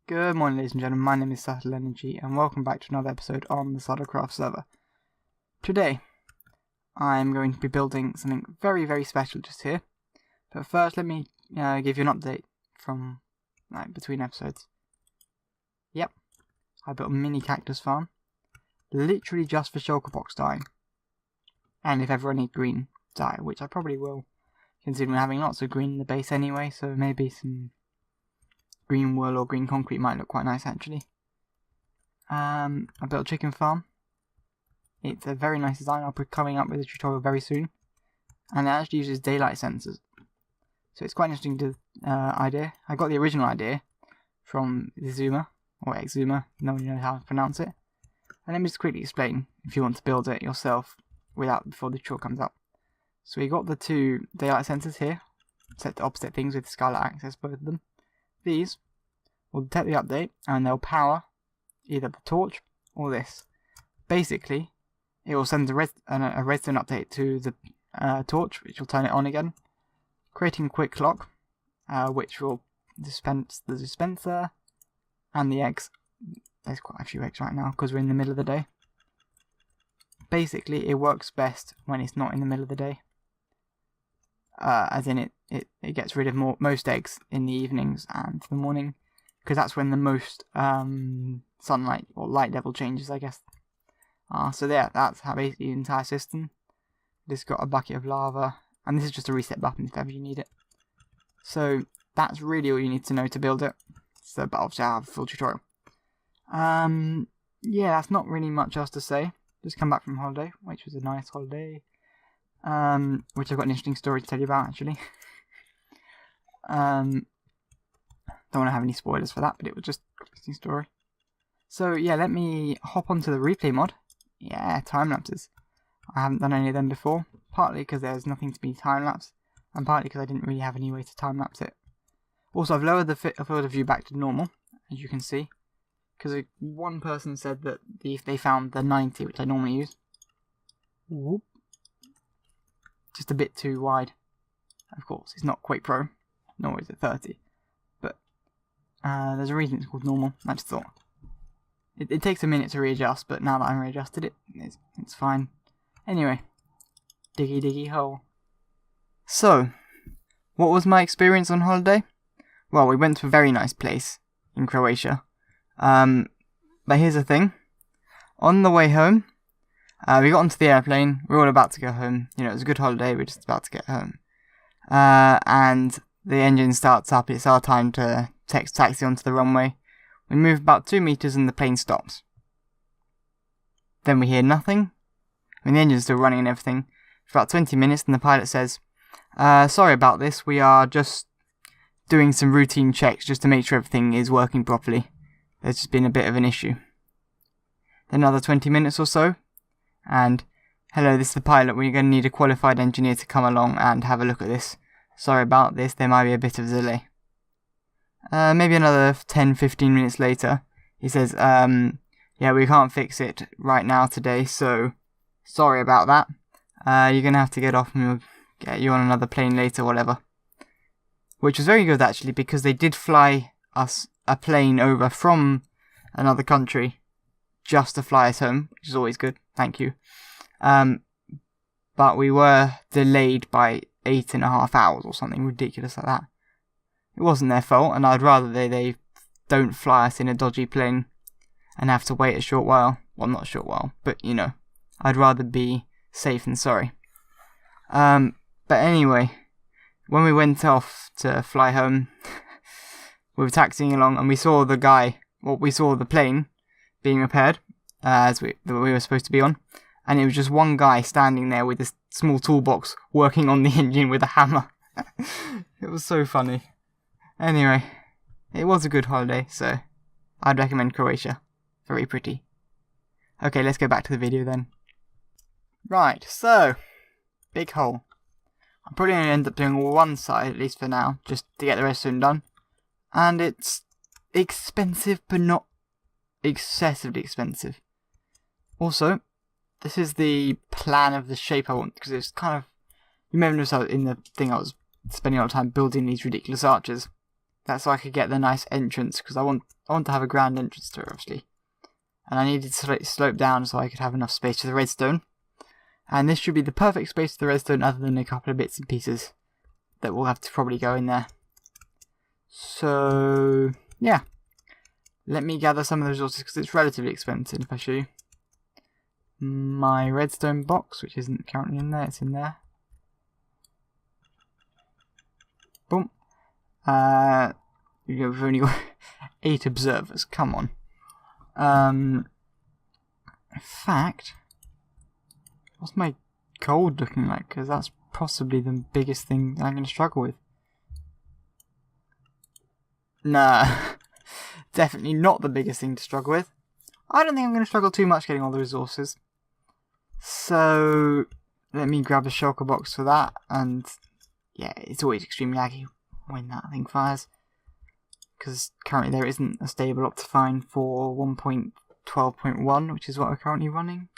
Good morning, ladies and gentlemen, my name is SubtleCraft and welcome back to another episode on the SubtleCraft server. Today, I'm going to be building something very, very special just here. But first, let me give you an update from between episodes. Yep, I built a mini cactus farm, literally just for shulker box dyeing. And if ever I need green dye, which I probably will, considering having lots of green in the base anyway, so maybe some green wool or green concrete might look quite nice actually. I built a chicken farm. It's a very nice design. I'll be coming up with a tutorial very soon. And it actually uses daylight sensors. So it's quite an interesting idea. I got the original idea from the Zoomer, or Exzoomer, no one knows how to pronounce it. And let me just quickly explain if you want to build it yourself before the tutorial comes up. So we got the two daylight sensors here, set to opposite things with skylight access, both of them. These will detect the update and they'll power either the torch or this. Basically, it will send a redstone update to the torch, which will turn it on again, creating a quick clock, which will dispense the dispenser and the eggs. There's quite a few eggs right now because we're in the middle of the day. Basically, it works best when it's not in the middle of the day. As in it gets rid of most eggs in the evenings and the morning, because that's when the most sunlight or light level changes, I guess. So there, that's how basically the entire system. This got a bucket of lava, and this is just a reset button if ever you need it. So that's really all you need to know to build it. So, but obviously I have a full tutorial. Yeah, that's not really much else to say. Just come back from holiday, which was a nice holiday. Which I've got an interesting story to tell you about actually. Don't want to have any spoilers for that, but it was just an interesting story. So yeah, let me hop onto the replay mod. Yeah, time lapses. I haven't done any of them before, partly because there's nothing to be time lapse, and partly because I didn't really have any way to time lapse it. Also, I've lowered the field of view back to normal, as you can see, because one person said that they found the 90, which I normally use. Whoop. Just a bit too wide. Of course, it's not Quake Pro, nor is it 30. But there's a reason it's called normal. I just thought it takes a minute to readjust, but now that I'm readjusted it, it's fine. Anyway, diggy hole. So, what was my experience on holiday? Well, we went to a very nice place in Croatia. But here's the thing. On the way home, we got onto the airplane, we were all about to go home. You know, it was a good holiday, we were just about to get home. And the engine starts up, it's our time to taxi onto the runway. We move about 2 meters and the plane stops. Then we hear nothing. I mean, the engine's still running and everything. For about 20 minutes and the pilot says, sorry about this, we are just doing some routine checks just to make sure everything is working properly. There's just been a bit of an issue. Then another 20 minutes or so. And, hello, this is the pilot, we're going to need a qualified engineer to come along and have a look at this. Sorry about this, there might be a bit of a delay. Maybe another 10-15 minutes later, he says, yeah, we can't fix it right now today, so sorry about that. You're going to have to get off and we'll get you on another plane later, whatever. Which was very good actually, because they did fly us a plane over from another country just to fly us home, which is always good. Thank you. But we were delayed by 8.5 hours or something ridiculous like that. It wasn't their fault, and I'd rather they don't fly us in a dodgy plane and have to wait a short while. Well, not a short while, but you know, I'd rather be safe than sorry. But anyway, when we went off to fly home, we were taxiing along and we saw the plane being repaired. As we were supposed to be on, and it was just one guy standing there with this small toolbox working on the engine with a hammer. It was so funny. Anyway, it was a good holiday, so I'd recommend Croatia. Very pretty. Okay, let's go back to the video then. Right, so big hole. I'm probably going to end up doing one side, at least for now, just to get the rest soon done. And it's expensive, but not excessively expensive. Also, this is the plan of the shape I want, because it's kind of, you may have noticed in the thing I was spending a lot of time building these ridiculous arches. That's so I could get the nice entrance, because I want to have a grand entrance to it, obviously. And I needed to slope down so I could have enough space for the redstone. And this should be the perfect space for the redstone, other than a couple of bits and pieces that will have to probably go in there. So yeah, let me gather some of the resources, because it's relatively expensive. If I show you my redstone box, which isn't currently in there, it's in there. Boom. We've only got 8 observers. Come on. In fact, what's my gold looking like? Because that's possibly the biggest thing I'm going to struggle with. Nah, definitely not the biggest thing to struggle with. I don't think I'm going to struggle too much getting all the resources. So let me grab a shulker box for that. And yeah, it's always extremely laggy when that thing fires, because currently there isn't a stable Optifine for 1.12.1, which is what we're currently running.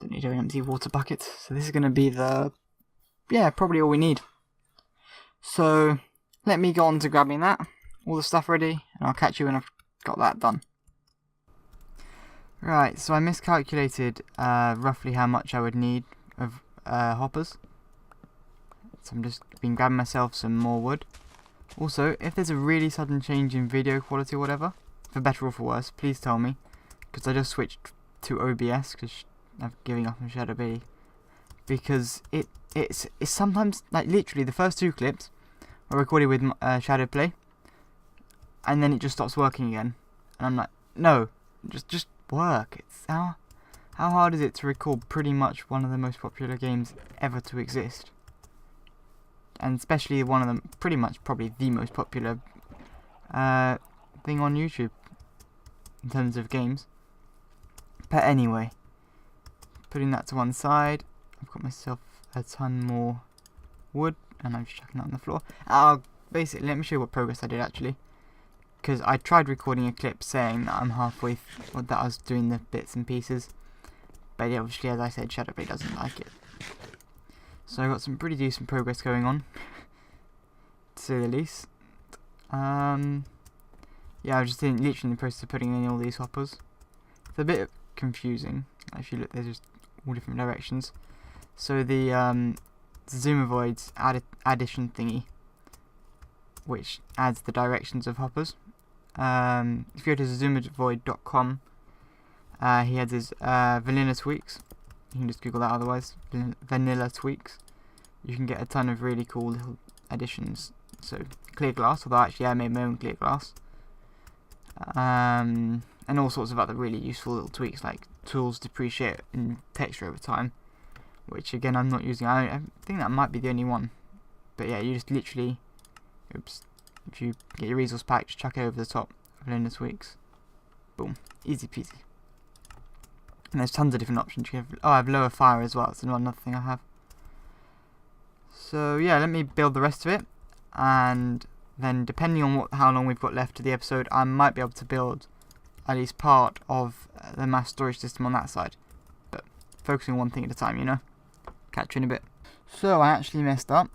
Don't need an empty water bucket, so this is going to be the, yeah, probably all we need. So let me go on to grabbing that, all the stuff ready, and I'll catch you when I've got that done. Right, so I miscalculated roughly how much I would need of hoppers. So I'm just been grabbing myself some more wood. Also, if there's a really sudden change in video quality or whatever, for better or for worse, please tell me, because I just switched to OBS because I'm giving up on Shadowplay, because it's sometimes, like, literally the first 2 clips are recorded with Shadowplay, and then it just stops working again, and I'm like, no, just work. It's how hard is it to record pretty much one of the most popular games ever to exist? And especially one of them, pretty much probably the most popular thing on YouTube in terms of games. But anyway, putting that to one side, I've got myself a ton more wood, and I'm just chucking that on the floor. Basically, let me show you what progress I did actually, because I tried recording a clip saying that I'm halfway, or that I was doing the bits and pieces, but yeah, obviously, as I said, Shadowplay doesn't like it. So I got some pretty decent progress going on, to say the least. Yeah, I was just literally in the process of putting in all these hoppers. It's a bit confusing. If you look, there's just all different directions. So the Zoomovoid's addition thingy, which adds the directions of hoppers. If you go to zoomovoid.com, he has his vanilla tweaks. You can just Google that otherwise, vanilla tweaks. You can get a ton of really cool little additions. So, clear glass, although actually I made my own clear glass. And all sorts of other really useful little tweaks, like tools depreciate in texture over time, which again I'm not using. I think that might be the only one. But yeah, you just literally, if you get your resource pack, just chuck it over the top, vanilla tweaks. Boom, easy peasy. And there's tons of different options. You have, I have lower fire as well. That's another thing I have. So yeah, let me build the rest of it, and then depending on how long we've got left to the episode, I might be able to build at least part of the mass storage system on that side. But focusing on one thing at a time, you know. Catch you in a bit. So I actually messed up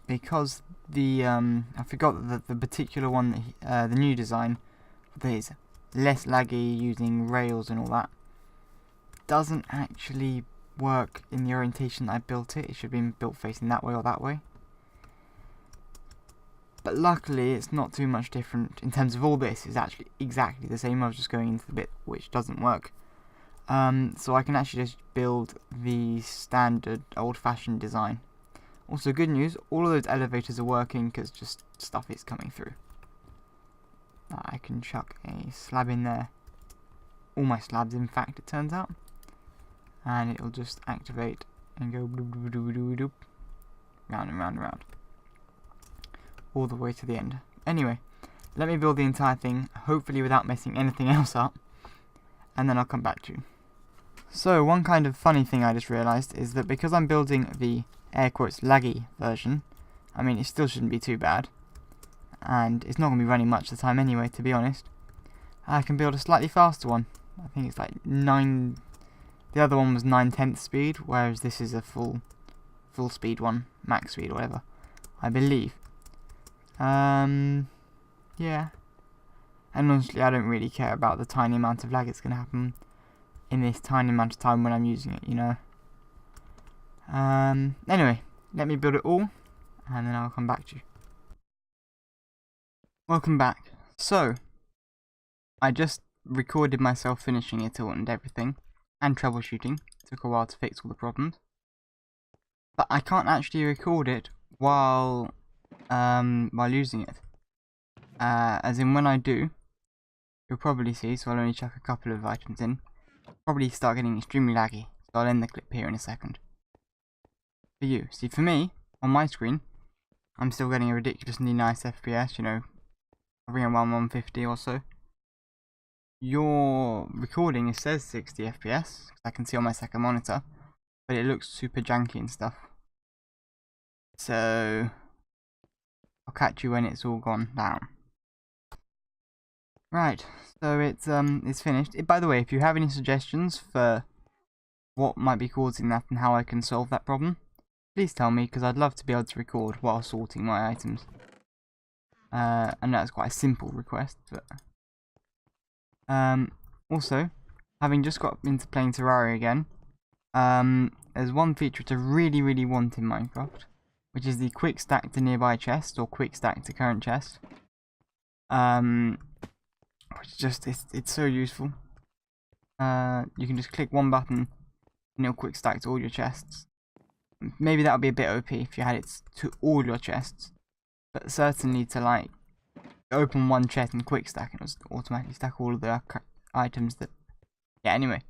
because the I forgot that the particular one that the new design that is less laggy using rails and all that doesn't actually work in the orientation that I built it. It should have been built facing that way or that way. But luckily it's not too much different in terms of all this. It's actually exactly the same. I was just going into the bit which doesn't work. So I can actually just build the standard old-fashioned design. Also good news, all of those elevators are working because just stuff is coming through. I can chuck a slab in there. All my slabs, in fact, it turns out. And it'll just activate and go doop, round and round and round. All the way to the end. Anyway, let me build the entire thing, hopefully without messing anything else up, and then I'll come back to you. So, one kind of funny thing I just realised is that because I'm building the air quotes laggy version, I mean, it still shouldn't be too bad, and it's not going to be running much of the time anyway, to be honest. I can build a slightly faster one. I think it's like 9. The other one was 9/10 speed, whereas this is a full speed one, max speed or whatever, I believe. Yeah. And honestly, I don't really care about the tiny amount of lag it's going to happen in this tiny amount of time when I'm using it, you know. Anyway, let me build it all, and then I'll come back to you. Welcome back. So, I just recorded myself finishing it all and everything, and troubleshooting. It took a while to fix all the problems. But I can't actually record it while using it. As in when I do, you'll probably see, so I'll only chuck a couple of items in, probably start getting extremely laggy. So I'll end the clip here in a second. For you, see, for me, on my screen, I'm still getting a ridiculously nice FPS, you know, hovering around 150 or so. Your recording, it says 60 FPS, I can see on my second monitor, but it looks super janky and stuff. So, I'll catch you when it's all gone down. Right, so it's finished. By the way, if you have any suggestions for what might be causing that and how I can solve that problem, please tell me, because I'd love to be able to record while sorting my items. I know that's quite a simple request, but also, having just got into playing Terraria again, there's one feature which I really want in Minecraft, which is the quick stack to nearby chest, or quick stack to current chest. Which just it's so useful. You can just click one button and it'll quick stack to all your chests. Maybe that would be a bit OP if you had it to all your chests, but certainly to like open one chest and quick stack and it'll automatically stack all of the items that. Yeah. Anyway,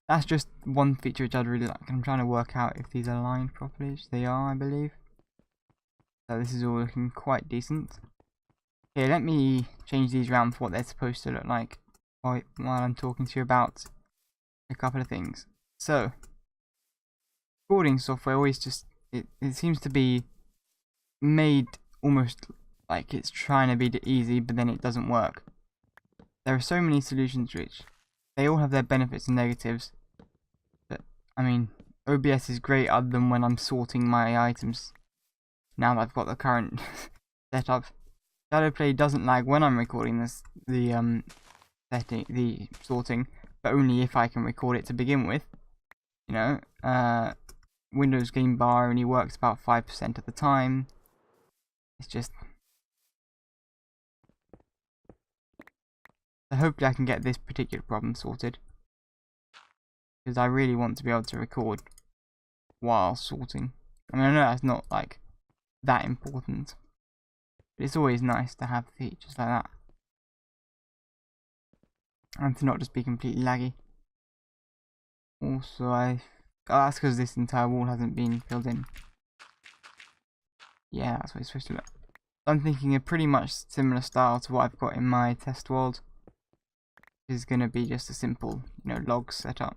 that's just one feature which I'd really like. I'm trying to work out if these are aligned properly, which they are, I believe. So this is all looking quite decent. Here, let me change these around for what they're supposed to look like while I'm talking to you about a couple of things. So, recording software always just, it seems to be made almost like it's trying to be easy, but then it doesn't work. There are so many solutions which, they all have their benefits and negatives. But, I mean, OBS is great other than when I'm sorting my items. Now that I've got the current setup. Shadowplay doesn't lag when I'm recording the sorting, but only if I can record it to begin with. You know, Windows Game Bar only works about 5% of the time. It's just. So hopefully I can get this particular problem sorted, because I really want to be able to record while sorting. I mean, I know that's not like that important. But it's always nice to have features like that. And to not just be completely laggy. Also, that's because this entire wall hasn't been filled in. Yeah, that's what it's supposed to look. I'm thinking a pretty much similar style to what I've got in my test world. Is going to be just a simple, you know, log setup.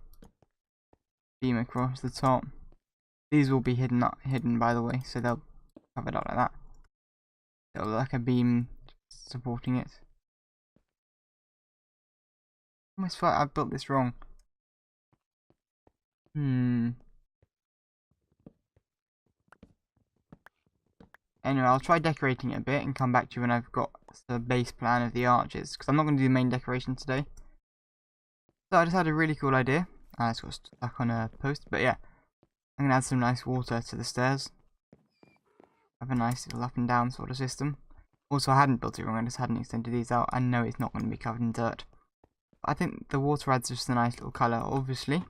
Beam across the top. These will be hidden by the way, so they'll be covered up like that. It'll look like a beam supporting it. I almost feel like I've built this wrong. Anyway, I'll try decorating it a bit and come back to you when I've got the base plan of the arches, because I'm not going to do the main decoration today. So I just had a really cool idea. I just got stuck on a post, but yeah. I'm going to add some nice water to the stairs. Have a nice little up and down sort of system. Also, I hadn't built it wrong, I just hadn't extended these out. I know it's not going to be covered in dirt. But I think the water adds just a nice little colour, obviously.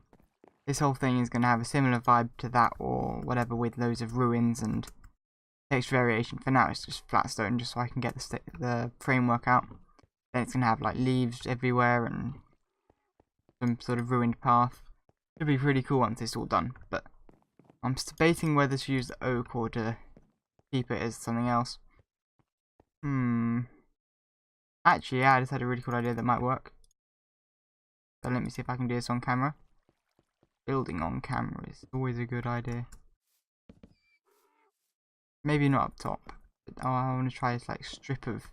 This whole thing is going to have a similar vibe to that or whatever, with loads of ruins and text variation. For now it's just flat stone, just so I can get the framework out. Then it's going to have like leaves everywhere and some sort of ruined path. It'll be pretty cool once it's all done, but I'm debating whether to use the oak or to keep it as something else. Actually, yeah, I just had a really cool idea that might work. So let me see if I can do this on camera. Building on camera is always a good idea. Maybe not up top. But I want to try this like strip of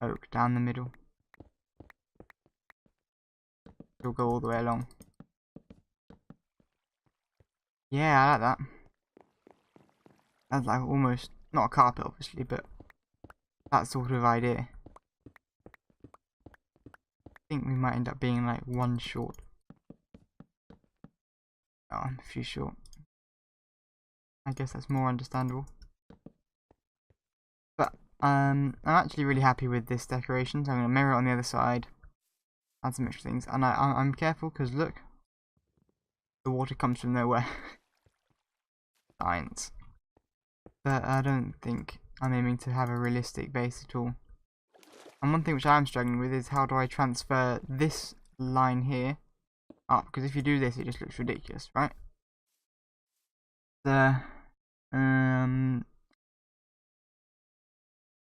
oak down the middle. It'll go all the way along. Yeah, I like that. That's like almost, not a carpet obviously, but that sort of idea. I think we might end up being like one short. Oh, I'm a few short. I guess that's more understandable. But I'm actually really happy with this decoration. So I'm going to mirror it on the other side, add some extra things, and I'm careful because look, the water comes from nowhere. Science. But I don't think I'm aiming to have a realistic base at all. And one thing which I'm struggling with is how do I transfer this line here up? Because if you do this, it just looks ridiculous, right?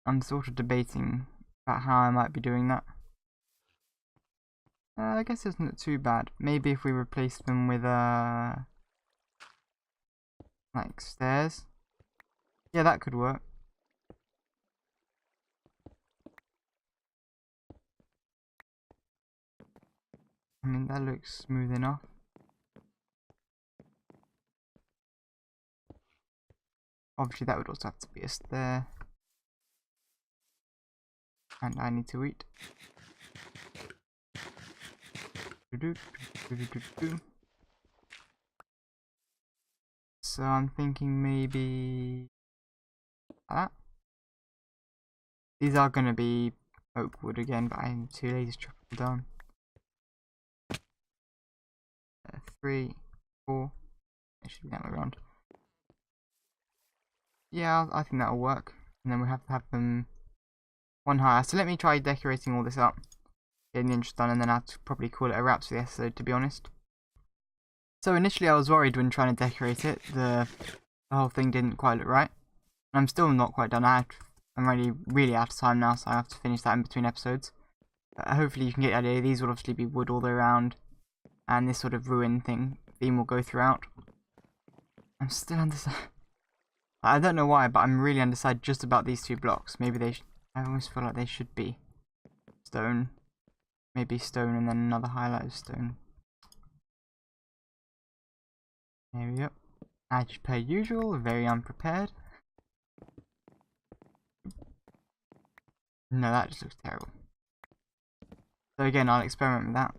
I'm sort of debating about how I might be doing that. I guess it's not too bad. Maybe if we replace them with like stairs. Yeah, that could work. I mean, that looks smooth enough. Obviously, that would also have to be a stair. And I need to eat. So I'm thinking maybe that. These are going to be oak wood again, but I'm too lazy to chop them down. 3, 4. It should be that way around. Yeah, I think that'll work. And then we'll have to have them one higher. So let me try decorating all this up, getting the intro done, and then I'll probably call it a wrap for the episode, to be honest. So initially I was worried when trying to decorate it, the whole thing didn't quite look right. And I'm still not quite done. I'm really out of time now, so I have to finish that in between episodes. But hopefully you can get the idea. These will obviously be wood all the way around, and this sort of ruin theme will go throughout. I'm still undecided. I don't know why, but I'm really undecided just about these 2 blocks. Maybe they I almost feel like they should be stone. Maybe stone and then another highlight of stone. There we go. As per usual, very unprepared. No, that just looks terrible. So again, I'll experiment with that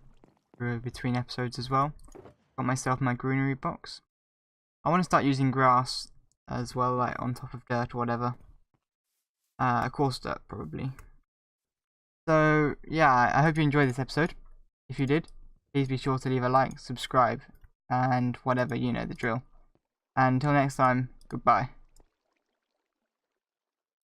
between episodes as well. Got myself my greenery box. I want to start using grass as well, like on top of dirt or whatever. Coarse dirt probably. So yeah, I hope you enjoyed this episode. If you did, please be sure to leave a like, subscribe, and whatever, you know the drill. And until next time, goodbye.